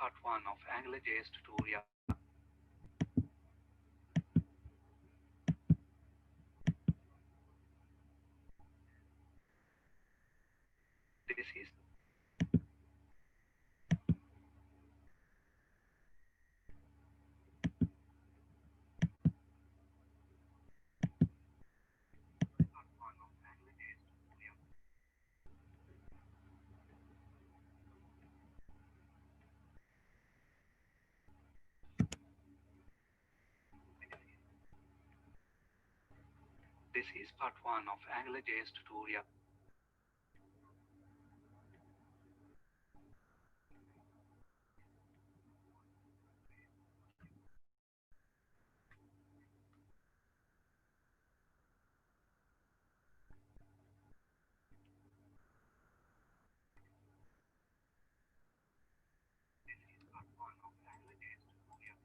Part 1 of AngularJS tutorial. This is part 1 of AngularJS tutorial. This is part 1 of AngularJS tutorial. This is part 1 of AngularJS tutorial.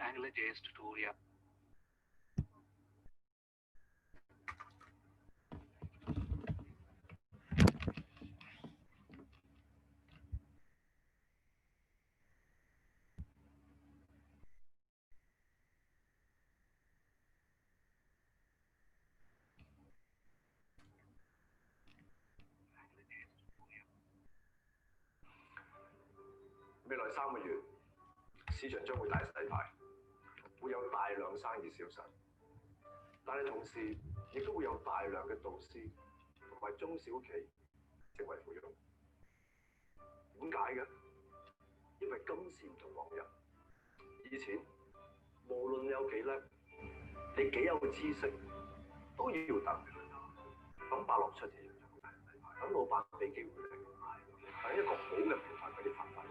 Anglo-Jazz tutorial. Anglo-Jazz tutorial. 未來3個月，市場將會大洗牌，會有大量生意消失，但係同時亦都會有大量嘅導師同埋中小企成為富翁。點解嘅？因為今時唔同往日，以前無論你有幾叻，你幾有知識，都要等伯樂出現，等老闆俾機會你，等一個好嘅平台俾你發揮。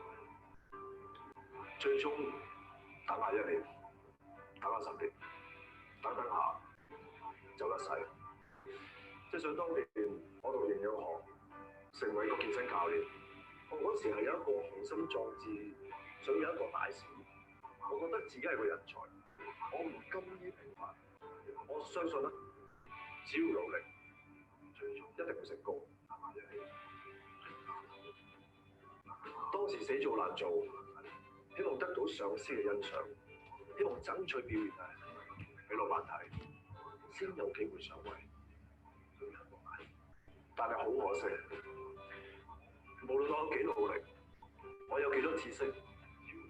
最終等下1年，等下10年，等下就一世。即係想當年我讀營養學，成為個健身教練，我嗰時係有一個雄心壯志，想有一個大事業。我覺得自己係個人才，我唔甘於平凡。我相信啦，只要努力，最終一定會成功。當時死做難做。希望得到上司嘅欣賞，希望爭取表現俾老闆睇，先有機會上位。但係好可惜，無論我有幾努力，我有幾多知識，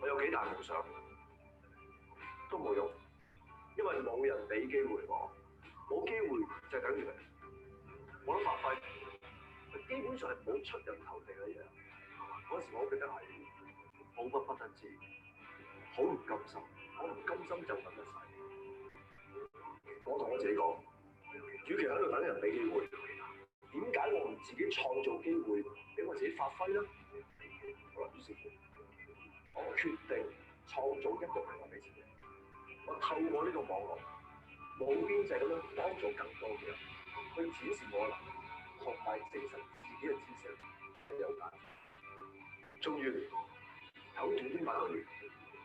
我有幾大夢想，都冇用，因為冇人俾機會我，冇機會就等於零，冇得發揮，基本上係冇出人頭地嘅嘢。嗰時我記得係。好屈不得志，好唔甘心，我唔甘心就等一世。我同我自己講，與其喺度等人俾機會，點解我唔自己創造機會俾我自己發揮呢？好啦，於是我決定創造一個平台俾自己。我透過呢個網絡，冇邊際咁樣幫助更多嘅人，去展示我嘅能力，同埋證實自己嘅知識係有價值。終於喺短短8個月，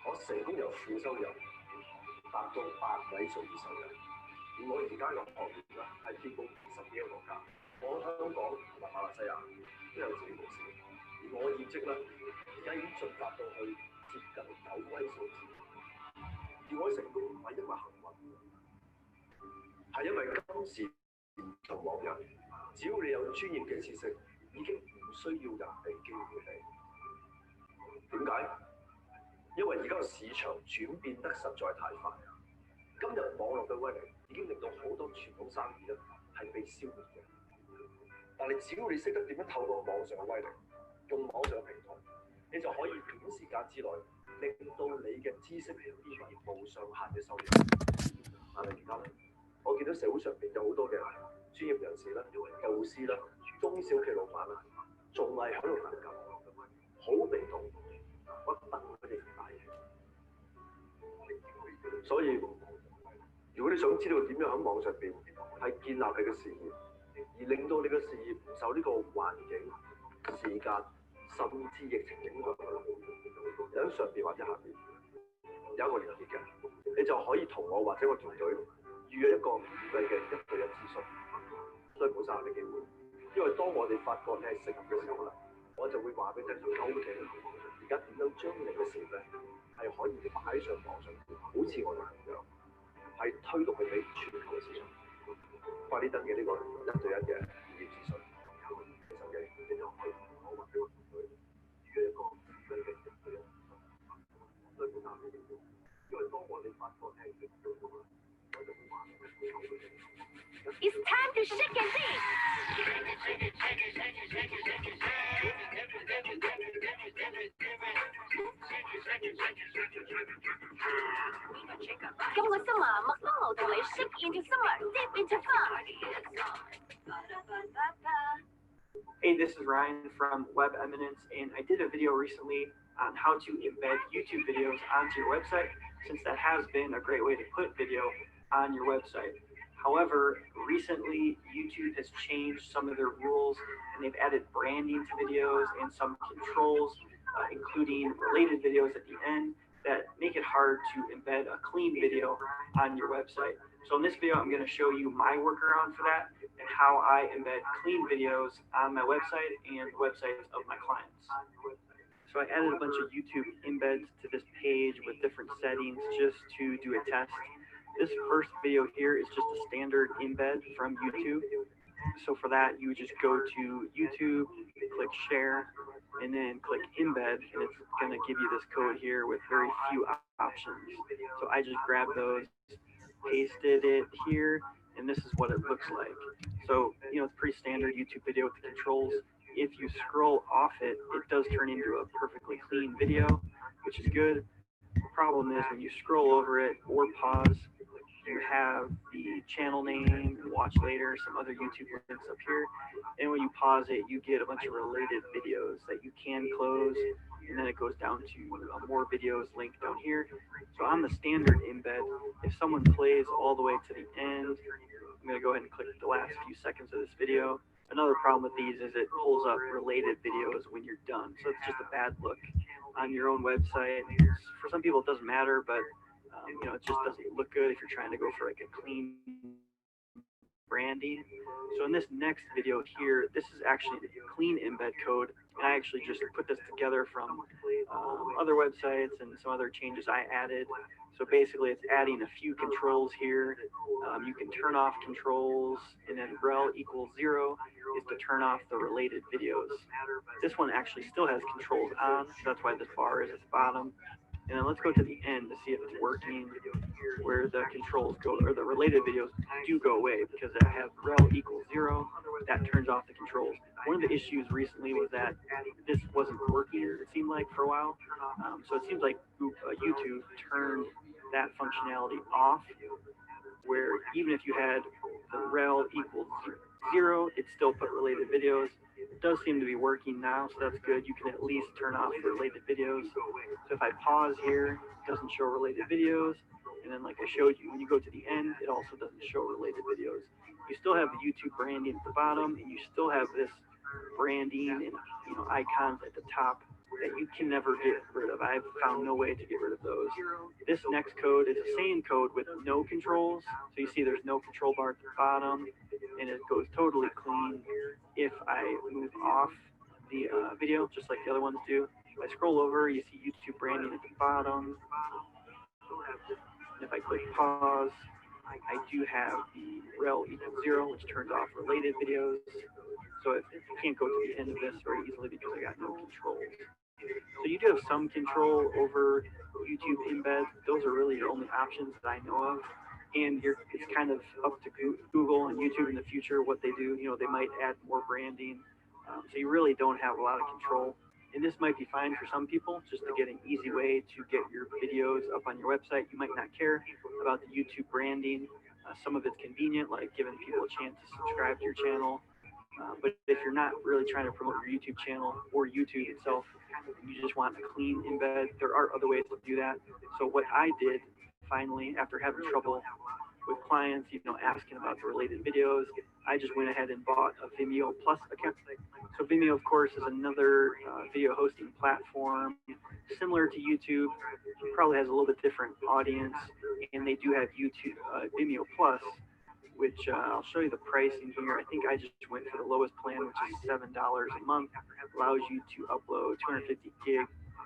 我成功由負收入達到8位數字收入，而我而家嘅學業咧係遍佈20幾個國家，我喺香港同埋馬來西亞都有自己公司，而我嘅業績咧而家已經進發到去接近9位數字，而我成功唔係因為幸運，係因為今時唔同往日，只要你有專業嘅知識，已經唔需要人俾機會你。點解？因為而家個市場轉變得實在太快。今日網絡嘅威力已經令到好多傳統生意咧係被消滅嘅。但係只要你識得點樣透過網上嘅威力，用網上嘅平台，你就可以短時間之內令到你嘅知識變為無上限嘅收入。但係而家咧，我見到社會上邊有好多嘅專業人士啦、導師啦、中小企老闆啦，仲係喺度等緊，好被動。我等佢哋買嘢，所以如果你想知道點樣喺網上邊係建立你嘅事業，而令到你嘅事業唔受呢個環境、時間甚至疫情影響，喺上邊或者下邊有一個連結嘅，你就可以同我或者我團隊預約一個免費嘅1對1諮詢，所以唔好嘥你機會，因為當我哋發覺你係適合嘅時候啦，我就會話俾你聽究竟而家點樣將你嘅事業咧係可以擺上網上，好似我哋咁樣，係推動佢俾全球嘅市場。快啲登記呢個1對1嘅預約諮詢，其實嘅你就可以同我或者我團隊預約一個免費嘅1對1諮詢，所以唔好嘥你機會，因為當我哋發覺係適合嘅啦，我就會話俾你聽。It's time to shake and bake. Come with summer, McDonald's to lay shake into summer, dip into fun. Hey, this is Ryan from Web Eminence, and I did a video recently on how to embed YouTube videos onto your website, since that has been a great way to put video on your website. However, recently YouTube has changed some of their rules, and they've added branding to videos and some controls, including related videos at the end, that make make it hard to embed a clean video on your website. So in this video, I'm going to show you my workaround for that and how I embed clean videos on my website and websites of my clients. So I added a bunch of YouTube embeds to this page with different settings just to do a test. This first video here is just a standard embed from YouTube. So for that, you would just go to YouTube, click share, and then click embed, and it's going to give you this code here with very few options. So I just grabbed those, pasted it here, and this is what it looks like. So, it's pretty standard YouTube video with the controls. If you scroll off it, it does turn into a perfectly clean video, which is good. The problem is when you scroll over it or pause, you have the channel name, watch later, some other YouTube links up here. And when you pause it, you get a bunch of related videos that you can close. And then it goes down to more videos link down here. So on the standard embed, if someone plays all the way to the end, I'm going to go ahead and click the last few seconds of this video. Another problem with these is it pulls up related videos when you're done. So it's just a bad look on your own website. For some people, it doesn't matter, but it just doesn't look good if you're trying to go for like a clean branding. So in this next video here, this is actually the clean embed code. And I actually just put this together from other websites and some other changes I added. So basically it's adding a few controls here. You can turn off controls, and then rel equals 0 is to turn off the related videos. This one actually still has controls on, so that's why this bar is at the bottom. And then let's go to the end to see if it's working, where the controls go, or the related videos do go away, because I have rel equals 0, that turns off the controls. One of the issues recently was that this wasn't working, it seemed like, for a while. So it seems like YouTube turned that functionality off, where even if you had the rel equals 0, it still put related videos. It does seem to be working now, so that's good. You can at least turn off the related videos. So if I pause here, it doesn't show related videos. And then like I showed you, when you go to the end, it also doesn't show related videos. You still have the YouTube branding at the bottom, and you still have this branding and icons at the top that you can never get rid of. I've found no way to get rid of those. This next code is the same code with no controls. So you see there's no control bar at the bottom, and it goes totally clean if I move off the video, just like the other ones do. If I scroll over, you see YouTube branding at the bottom. And if I click pause, I do have the rel equals 0, which turns off related videos. So if you can't go to the end of this very easily because I got no controls. So you do have some control over YouTube embed. Those are really your only options that I know of. And it's kind of up to Google and YouTube in the future what they do. They might add more branding. So you really don't have a lot of control. And this might be fine for some people, just to get an easy way to get your videos up on your website. You might not care about the YouTube branding. Some of it's convenient, like giving people a chance to subscribe to your channel. But if you're not really trying to promote your YouTube channel or YouTube itself, and you just want a clean embed, there are other ways to do that. So what I did finally, after having trouble with clients, asking about the related videos, I just went ahead and bought a Vimeo Plus account. So Vimeo, of course, is another video hosting platform similar to YouTube. It probably has a little bit different audience, and they do have YouTube Vimeo Plus, which I'll show you the pricing here. I think I just went for the lowest plan, which is $7 a month. Allows you to upload 250 gig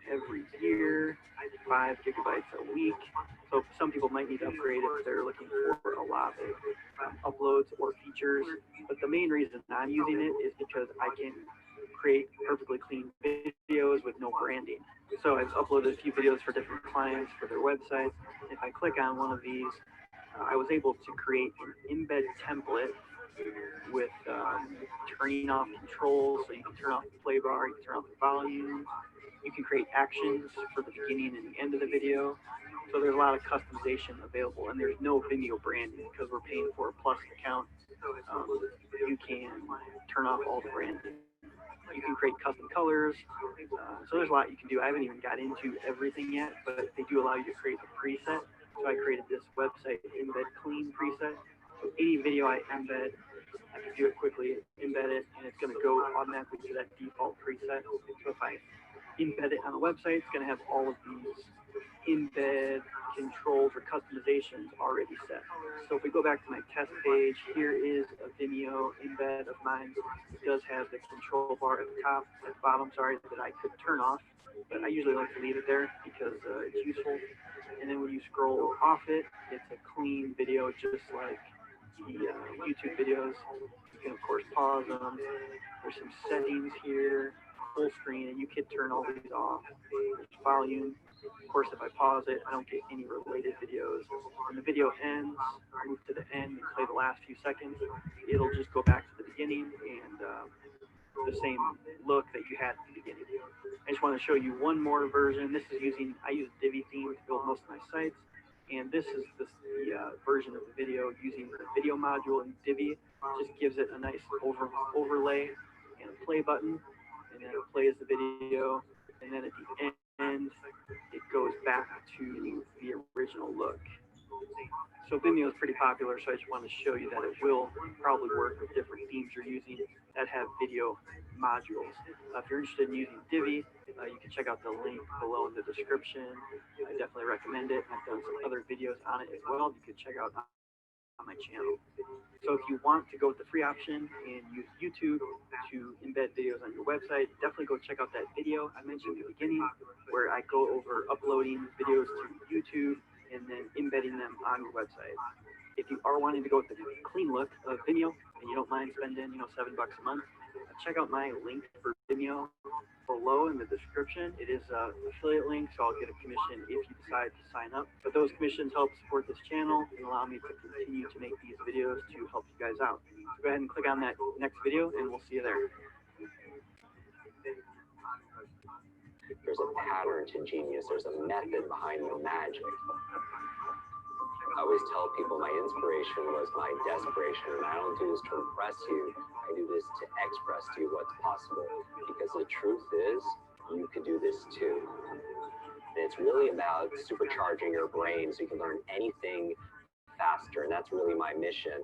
every year, 5 gigabytes a week. So some people might need to upgrade if they're looking for a lot of uploads or features. But the main reason I'm using it is because I can create perfectly clean videos with no branding. So I've uploaded a few videos for different clients for their websites. If I click on one of these, I was able to create an embed template with turning off controls, so you can turn off the play bar, you can turn off the volume, you can create actions for the beginning and the end of the video. So there's a lot of customization available, and there's no Vimeo branding because we're paying for a Plus account. You can turn off all the branding. You can create custom colors. So there's a lot you can do. I haven't even got into everything yet, but they do allow you to create a preset. So I created this website embed clean preset. So any video I embed, I can do it quickly, embed it, and it's going to go automatically to that default preset. So if I embed it on the website, it's going to have all of these embed controls or customizations already set. So if we go back to my test page, here is a Vimeo embed of mine. It does have the control bar at the top, at the bottom, sorry, that I could turn off, but I usually like to leave it there because it's useful. And then when you scroll off it, it's a clean video, just like the YouTube videos. You can of course pause them. There's some settings here, full screen, and you can turn all these off. There's volume. Of course, if I pause it, I don't get any related videos. When the video ends, I move to the end and play the last few seconds. It'll just go back to the beginning and the same look that you had at the beginning. I just want to show you one more version. This is I use Divi theme to build most of my sites. And this is the version of the video using the video module in Divi. Just gives it a nice overlay and a play button. And then it plays the video. And then at the end, it goes back to the original look. So Vimeo is pretty popular, so I just want to show you that it will probably work with different themes you're using that have video modules. If you're interested in using Divi, you can check out the link below in the description. I definitely recommend it. I've done some other videos on it as well. You can check out on my channel. So if you want to go with the free option and use YouTube to embed videos on your website, definitely go check out that video I mentioned at the beginning where I go over uploading videos to YouTube and then embedding them on your website. If you are wanting to go with the clean look of Vimeo and you don't mind spending, $7 a month, check out my link for Vimeo below in the description. It is an affiliate link, so I'll get a commission if you decide to sign up. But those commissions help support this channel and allow me to continue to make these videos to help you guys out. So go ahead and click on that next video and we'll see you there. There's a pattern to genius. There's a method behind the magic. I always tell people my inspiration was my desperation, and I don't do this to impress you. I do this to express to you what's possible. Because the truth is, you could do this too. And it's really about supercharging your brain so you can learn anything faster, and that's really my mission.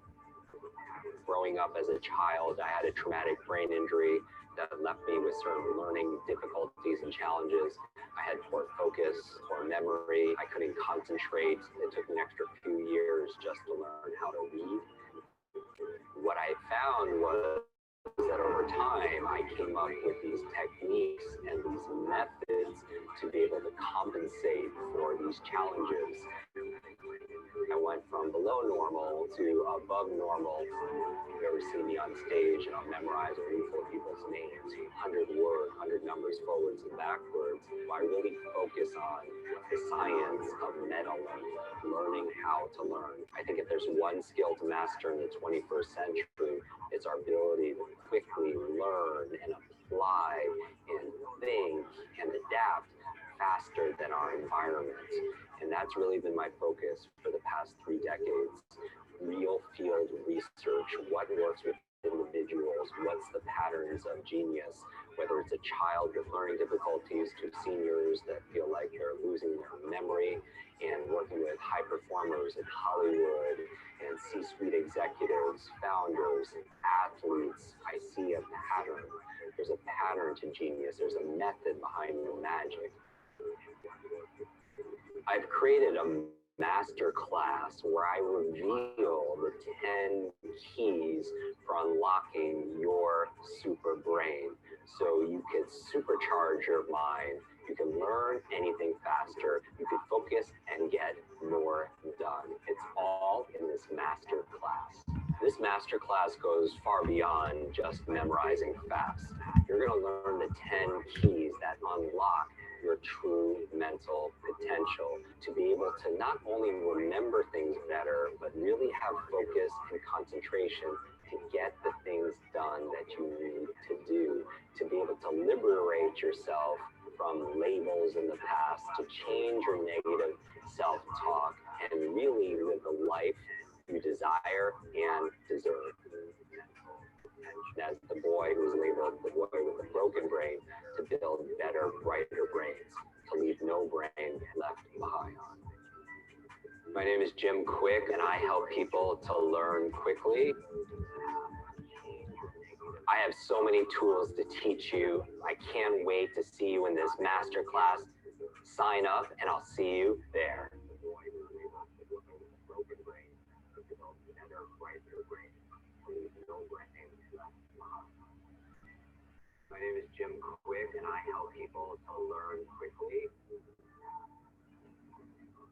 Growing up as a child, I had a traumatic brain injury that left me with certain learning difficulties and challenges. I had poor focus, poor memory. I couldn't concentrate. It took me an extra few years just to learn how to read. What I found was that over time, I came up with these techniques and these methods to be able to compensate for these challenges. I went from below normal to above normal. If you ever see me on stage and I'll memorize a room full of people's names, 100 words, 100 numbers forwards and backwards. I really focus on the science of meta learning how to learn. I think if there's one skill to master in the 21st century, it's our ability to quickly learn and apply and think and adapt faster than our environment. And that's really been my focus for the past 3 decades. Real field research, what works with individuals, what's the patterns of genius, whether it's a child with learning difficulties to seniors that feel like they're losing their memory, and working with high performers in Hollywood and C-suite executives, founders, athletes. I see a pattern. There's a pattern to genius. There's a method behind the magic. I've created a master class where I reveal the 10 keys for unlocking your super brain so you can supercharge your mind. You can learn anything faster. You can focus and get more done. It's all in this master class. This master class goes far beyond just memorizing fast. You're going to learn the 10 keys that unlock your true mental potential to be able to not only remember things better, but really have focus and concentration to get the things done that you need to do, to be able to liberate yourself from labels in the past, to change your negative self-talk and really live the life you desire and deserve. As the boy who's labeled the boy with a broken brain, to build better, brighter brains, to leave no brain left behind. My name is Jim Quick, and I help people to learn quickly. I have so many tools to teach you. I can't wait to see you in this masterclass. Sign up, and I'll see you there. name is Jim Quick, and I help people to learn quickly.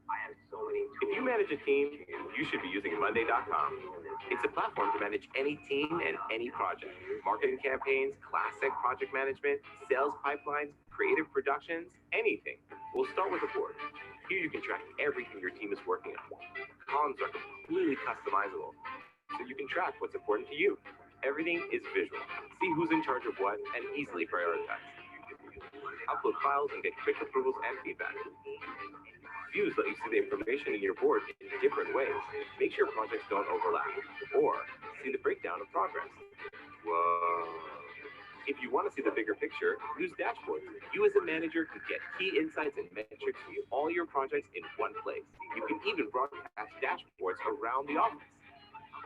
I have so many tools. If you manage a team, you should be using Monday.com. It's a platform to manage any team and any project. Marketing campaigns, classic project management, sales pipelines, creative productions, anything. We'll start with a board. Here you can track everything your team is working on. Columns are completely customizable, so you can track what's important to you. Everything is visual. See who's in charge of what and easily prioritize. Upload files and get quick approvals and feedback. Views let you see the information in your board in different ways. Make sure projects don't overlap. Or see the breakdown of progress. Whoa. If you want to see the bigger picture, use dashboards. You as a manager can get key insights and metrics from all your projects in one place. You can even broadcast dashboards around the office.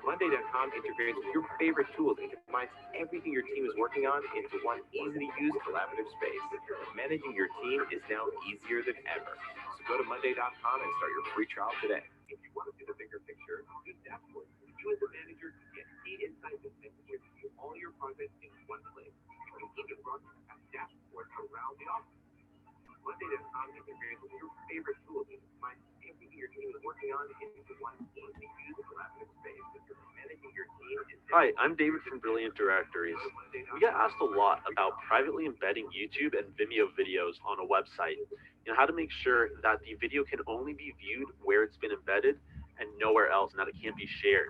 Monday.com integrates with your favorite tools and combines everything your team is working on into one easy-to-use collaborative space. Managing your team is now easier than ever. So go to Monday.com and start your free trial today. If you want to see the bigger picture, use dashboards. You as a manager can get key insights and metrics from all your projects in one place. You can even broadcast dashboards around the office. Monday.com integrates with your favorite tools and combines everything your team is working on into one easy-to-use collaborative space. Hi, I'm David from Brilliant Directories. We get asked a lot about privately embedding YouTube and Vimeo videos on a website, how to make sure that the video can only be viewed where it's been embedded and nowhere else, and that it can't be shared.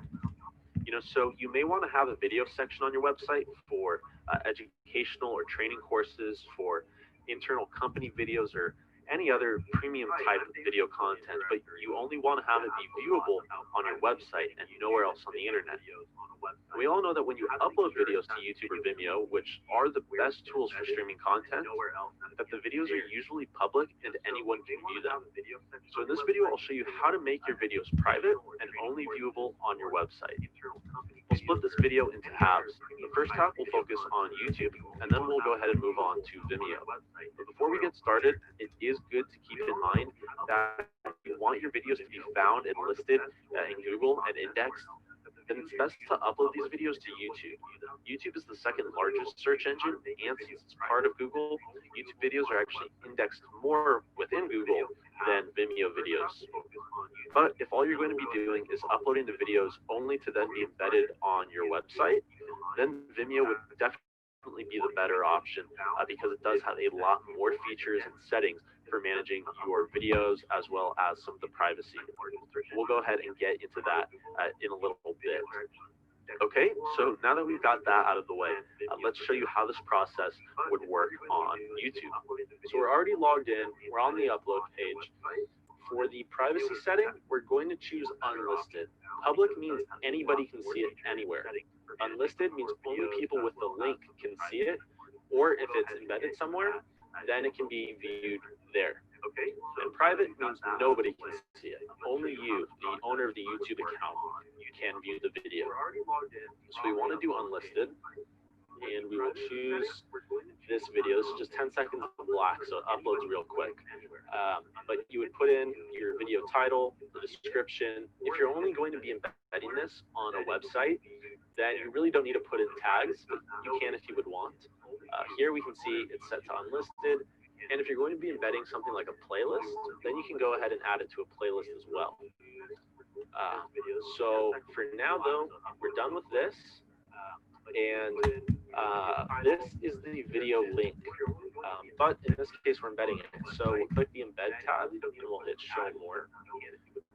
So you may want to have a video section on your website for educational or training courses, for internal company videos, or any other premium type of video content, but you only want to have it be viewable on your website and nowhere else on the internet. We all know that when you upload videos to YouTube or Vimeo, which are the best tools for streaming content, that the videos are usually public and anyone can view them. So in this video, I'll show you how to make your videos private and only viewable on your website. We'll split this video into halves. The first half will focus on YouTube, and then we'll go ahead and move on to Vimeo. But before we get started, it is good to keep in mind that if you want your videos to be found and listed in Google and indexed, then it's best to upload these videos to YouTube. YouTube is the second largest search engine, and since it's part of Google, YouTube videos are actually indexed more within Google than Vimeo videos. But if all you're going to be doing is uploading the videos only to then be embedded on your website, then Vimeo would definitely be the better option because it does have a lot more features and settings for managing your videos as well as some of the privacy. We'll go ahead and get into that in a little bit. Okay, so now that we've got that out of the way, let's show you how this process would work on YouTube. So we're already logged in, we're on the upload page. For the privacy setting, we're going to choose unlisted. Public means anybody can see it anywhere. Unlisted means only people with the link can see it, or if it's embedded somewhere, then it can be viewed there. And private means nobody can see it. Only you, the owner of the YouTube account, can view the video. So we want to do unlisted, and we will choose this video. This is just 10 seconds of black, so it uploads real quick. But you would put in your video title, the description. If you're only going to be embedding this on a website, then you really don't need to put in tags, but you can if you would want. Here we can see it's set to unlisted. And if you're going to be embedding something like a playlist, then you can go ahead and add it to a playlist as well. So for now, though, we're done with this. And this is the video link. But in this case, we're embedding it. So we'll click the embed tab and we'll hit show more.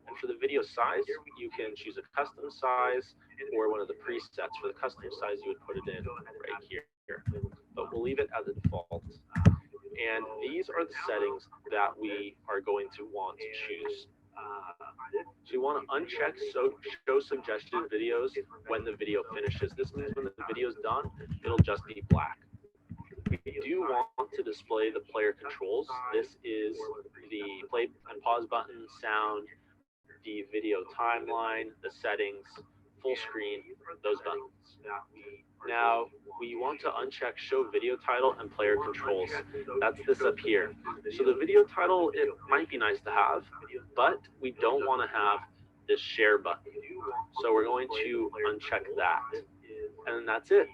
And for the video size, you can choose a custom size or one of the presets. For the custom size, you would put it in right here. But we'll leave it as a default. And these are the settings that we are going to want to choose. So you want to uncheck show suggested videos when the video finishes. This means when the video is done, it'll just be black. We do want to display the player controls. This is the play and pause button, sound, the video timeline, the settings, full screen, those buttons. Now, we want to uncheck show video title and player controls. That's this up here. So the video title, it might be nice to have, but we don't want to have this share button. So we're going to uncheck that. And that's it.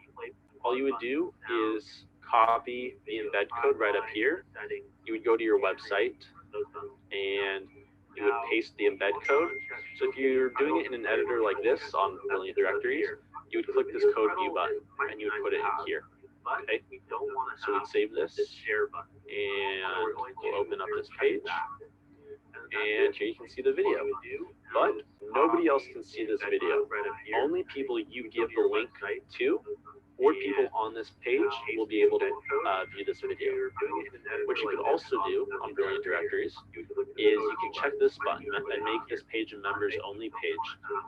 All you would do is copy the embed code right up here. You would go to your website and you would paste the embed code. So if you're doing it in an editor like this on Brilliant Directories, you would click this code view button and you would put it in here. Okay, so we'd save this and we'll open up this page. And here you can see the video, but nobody else can see this video. Only people you give the link to or people on this page will be able to view this video. What you could also do on Brilliant Directories is you can check this button and make this page a members only page.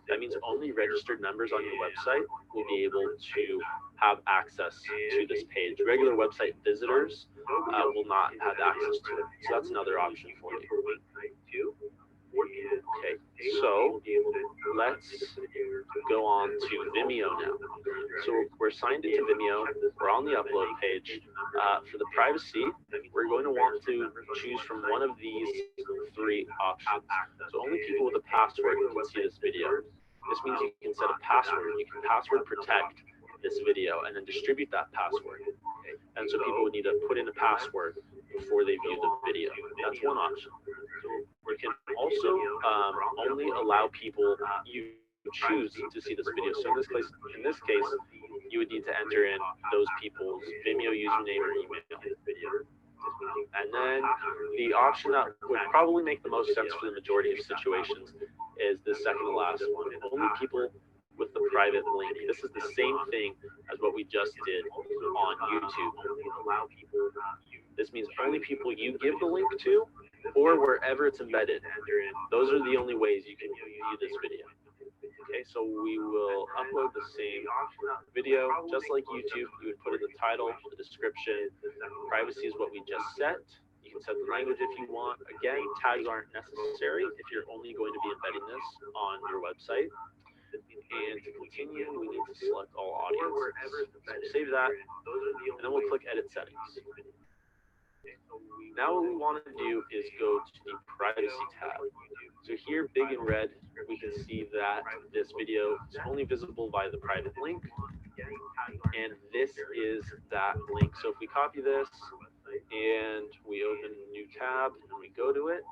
That means only registered members on your website will be able to have access to this page. Regular website visitors will not have access to it. So that's another option for you. Okay, so let's go on to Vimeo now. So we're signed into Vimeo. We're on the upload page. For the privacy, we're going to want to choose from one of these three options. So only people with a password can see this video. This means you can set a password. You can password protect this video and then distribute that password. And so people would need to put in a password before they view the video. That's one option. You can also only allow people you choose to see this video. So in this case, you would need to enter in those people's Vimeo username or email. And then the option that would probably make the most sense for the majority of situations is the second to last one. Only people with the private link. This is the same thing as what we just did on YouTube. This means only people you give the link to or wherever it's embedded. Those are the only ways you can view this video. Okay, so we will upload the same video, just like YouTube. You would put in the title, the description. Privacy is what we just set. You can set the language if you want. Again, tags aren't necessary if you're only going to be embedding this on your website. And to continue, we need to select all audience. So save that, and then we'll click Edit Settings. Now what we want to do is go to the Privacy tab. So here, big in red, we can see that this video is only visible via the private link, and this is that link. So if we copy this and we open a new tab and we go to it,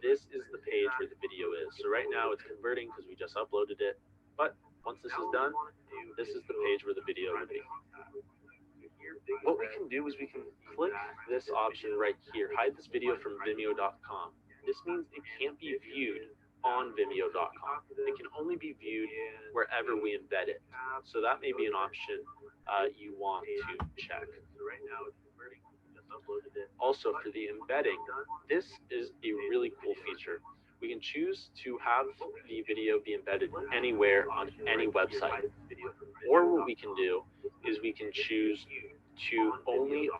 this is the page where the video is. So right now it's converting because we just uploaded it, but once this is done, this is the page where the video will be. What we can do is we can click this option right here, hide this video from Vimeo.com. This means it can't be viewed on Vimeo.com. It can only be viewed wherever we embed it. So that may be an option you want to check. Also, for the embedding, this is a really cool feature. We can choose to have the video be embedded anywhere on any website. Or what we can do is we can choose to only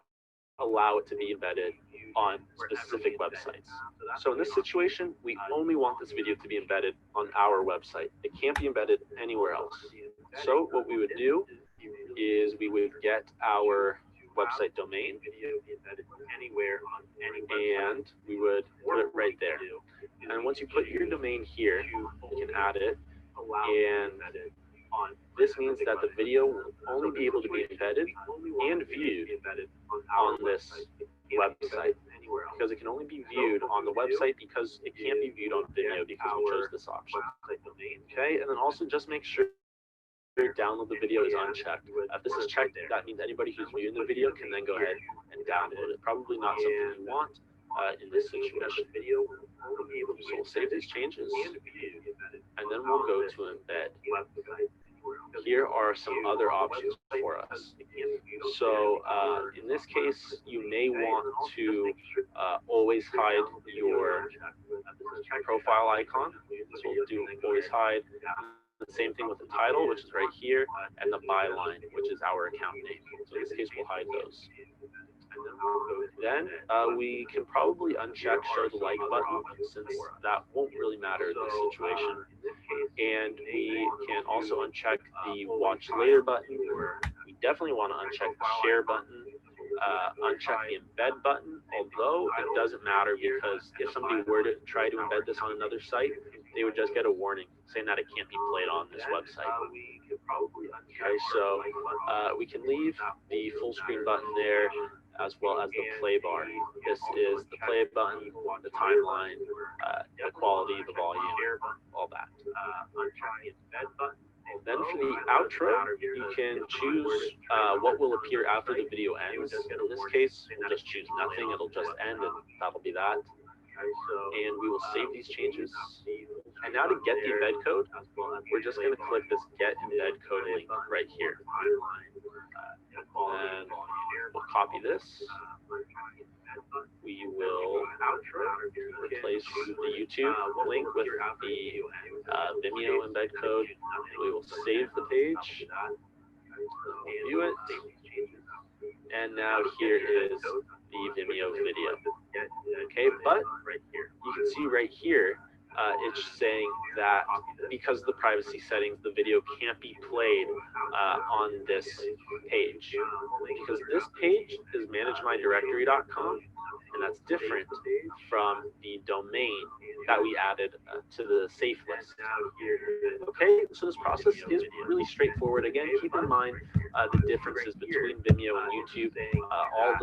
allow it to be embedded on specific websites. So in this situation, we only want this video to be embedded on our website. It can't be embedded anywhere else. So what we would do is we would get our website domain and we would put it right there. And once you put your domain here, you can add it, and this means that the video will only be able to be embedded and viewed on this website, because it can only be viewed on the website because it can't be viewed on Vimeo because we chose this option. Okay, and then also just make sure download the video is unchecked. If this is checked, that means anybody who's viewing the video can then go ahead and download it. Probably not something you want in this situation. So we'll save these changes, and then we'll go to embed. Here are some other options for us. So in this case, you may want to always hide your profile icon. So we'll do always hide. The same thing with the title, which is right here, and the byline, which is our account name. So in this case, we'll hide those. Then we can probably uncheck show the like button, since that won't really matter in this situation. And we can also uncheck the watch later button. We definitely want to uncheck the share button, uncheck the embed button, although it doesn't matter, because if somebody were to try to embed this on another site, they would just get a warning saying that it can't be played on this website. Okay, so we can leave the full screen button there as well as the play bar. This is the play button, the timeline, the quality, the volume, all that. Then for the outro, you can choose what will appear after the video ends. In this case, we'll just choose nothing. It'll just end, and that'll be that. And we will save these changes. And now to get the embed code, we're just going to click this Get Embed Code link right here. And we'll copy this. We will replace the YouTube link with the Vimeo embed code. We will save the page, view it, and now here is the Vimeo video. Okay, but you can see right here, it's saying that because of the privacy settings, the video can't be played on this page. Because this page is managemydirectory.com, and that's different from the domain that we added to the safe list. Okay, so this process is really straightforward. Again, keep in mind the differences between Vimeo and YouTube, all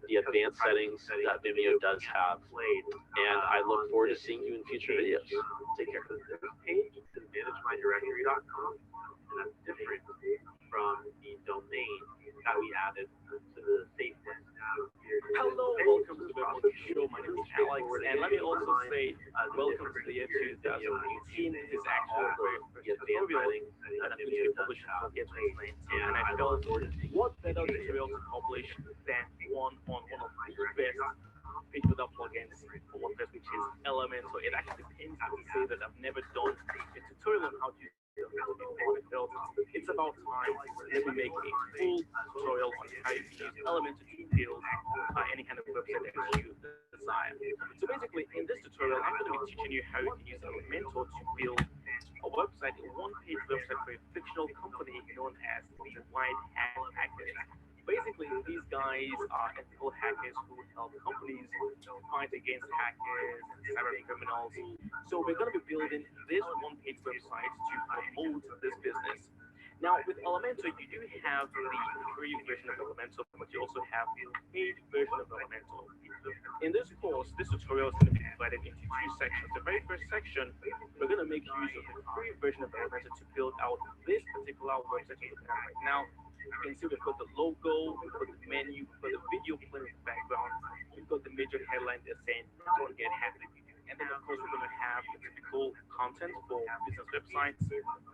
the advanced settings that Vimeo does have. And I look forward to seeing you in future videos. Take care. This page is managemydirectory.com, and that's different from the domain that we added to the safe list. Hello, welcome to the Web Show. My name is Alex, and let me also say welcome to the year 2018. This is actually the very first tutorial that I'm going to be publishing for year 2019, and I felt what better tutorial to publish than one on one of the best page builder plugins for WordPress, which is Elementor. So it actually pains me to say that I've never done a tutorial on how to it's about time that we make a full tutorial on how you can use Elementor to build any kind of website that you desire. So basically, in this tutorial, I'm going to be teaching you how you can use Elementor to build a website, a one-page website for a fictional company known as the White Hat Hackers. Basically, these guys are ethical hackers who help companies fight against hackers and cyber criminals. So we're going to be building this one-page website to promote this business. Now, with Elementor, you do have the free version of Elementor, but you also have the paid version of Elementor. In this course, this tutorial is going to be divided into two sections. The very first section, we're going to make use of the free version of Elementor to build out this particular website you're looking at right now. You can see we've got the logo, we've got the menu, we've got the video playing in the background, we've got the major headline that's saying, don't get hacked. And then, of course, we're going to have the typical content for business websites.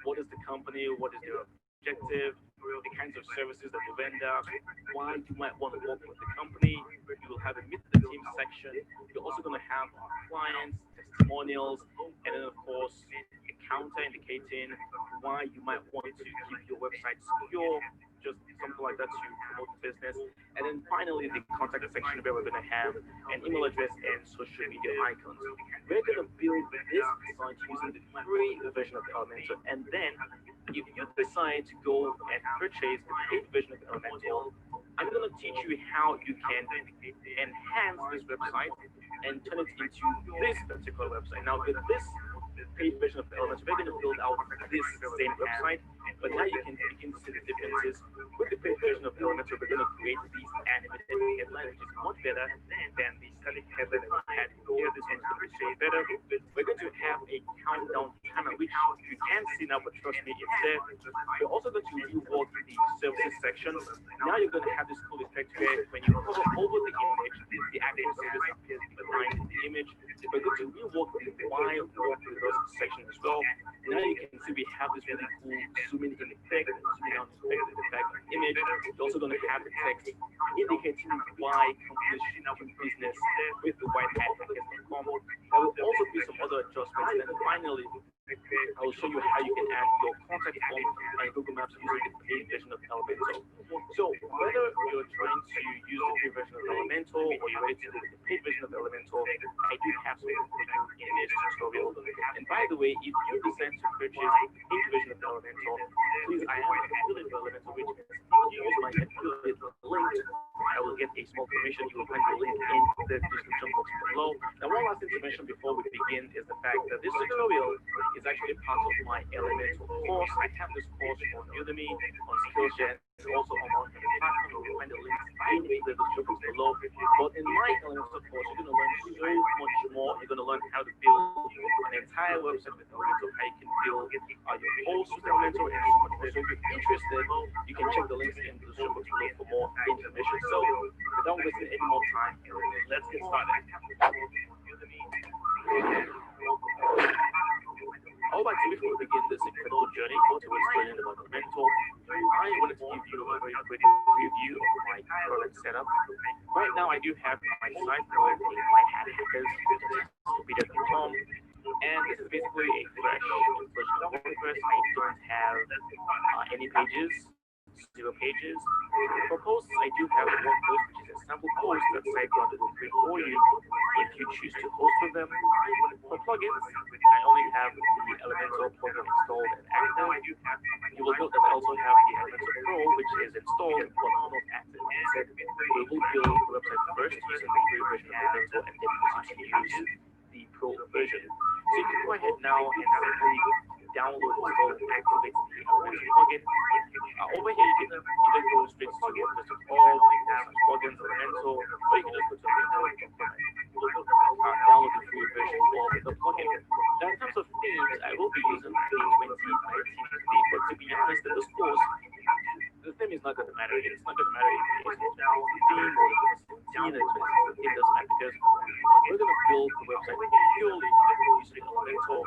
What is the company? What is their objective? The kinds of services that they render, why you might want to work with the company. You will have a meet the team section. You're also going to have clients, testimonials, and then, of course, a counter indicating why you might want to keep your website secure, just something like that to promote the business. And then finally, the contact section where we're going to have an email address and social media icons. We're going to build this site using the free version of Elementor. And then if you decide to go and purchase the paid version of Elementor, I'm going to teach you how you can enhance this website and turn it into this particular website. Now, with this paid version of Elementor, we're going to build out this same website, but now you can begin to see the differences. With the paid version of Elementor, we're going to create these animated headlines, which is much better than the static headline that we had here. This one's going to be so better. We're going to have a countdown timer, which you can't see now, but trust me, it's there. We're also going to rework the services section. Now you're going to have this cool effect where when you hover over the image, the actual service appears behind the image. We're going to rework the why work with those section as well. Now you can see we have this really cool zooming in effect, zooming out effect in the background image. We're also going to have the text indicating why companies should do business with the whitehathackers.com. There will also be some other adjustments. And then finally, I will show you how you can add your contact form and Google Maps using the paid version of Elementor. So whether you're trying to use the free version of Elementor or you're ready to do the paid version of Elementor, I do have something for you in this tutorial. And by the way, if you decide to purchase the paid version of Elementor, please, I am an affiliate for Elementor, which means if you use my affiliate link, I will get a small commission. You will find the link in the description box below. Now, one last thing to mention before we begin is the fact that this tutorial is actually part of my Elementor course. I have this course on Udemy, on Skillshare, and also on my platform. You will find the links in the description box below. But in my Elementor course, you're going to learn so much more. You're going to learn how to build an entire website with Elementor, how you can build your posts with Elementor, and so much more. So if you're interested, you can check the links in the description box below for more information. So without wasting any more time, let's get started. I would like to, before we begin this incredible journey towards learning about Elementor, I wanted to give you a very quick review of my product setup. Right now, I do have my site called whitehathehackers.com, and this is basically a fresh version of WordPress. I don't have any pages, 0 pages. For posts, I do have one post, which is a sample post that SiteGround will create for you if you choose to host with them. For plugins, I only have the Elementor plugin installed and active. You will note that I also have the Elementor Pro, which is installed but not active. Instead, we will build the website first using the free version of Elementor and then proceed to use the Pro version. So you can go ahead now and simply download, install, and activate the Elementor plugin. Over here, you can either go straight to WordPress.org, plugins, Elementor, or you can just go to Elementor.com and download the free version of the plugin. Now, in terms of themes, I will be using the 2019 theme, but to be honest, in this course, the theme is not going to matter. It's not going to matter if it's the 2015 or the 2017 or the 2016. It doesn't matter because we're going to build the website purely using Elementor.